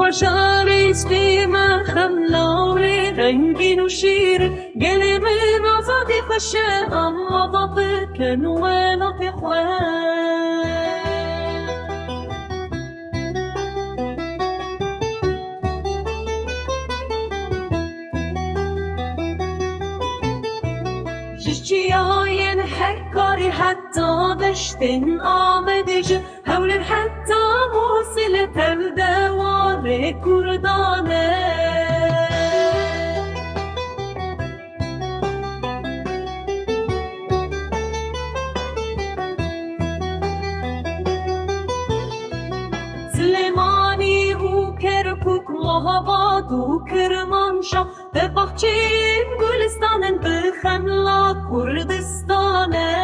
خوشارست ما خملاوی رنگین و شیر گلی من آزادی خوشه اما ضبط کنوه نطی خواه جشتیاین حکاری حتی دشتن آمده جو هولن حتی موصل تر دوار کردانه سلیمانی و کرکوک مهاباد و کرمانشاه به بخچه گلستانن به خملا کردستانه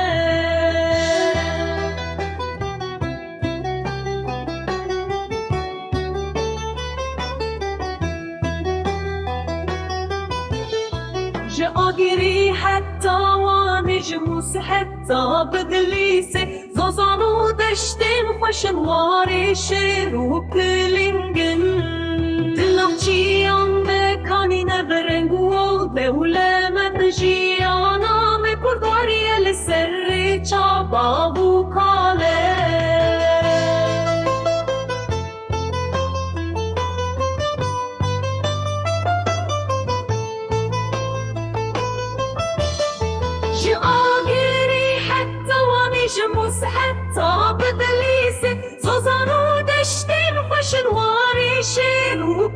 جاگیری حتی وانج موس حتی بدلیسه زازانو دشتم خوشن واری شیرو کلینگن دلناچیان بکانی نبرنگو دولمت جیانا می پرداری لسر چابا و کاله جاگیری حتی وانج موس حتی بدلیسه زازانو دشتم خوشن واری شیرو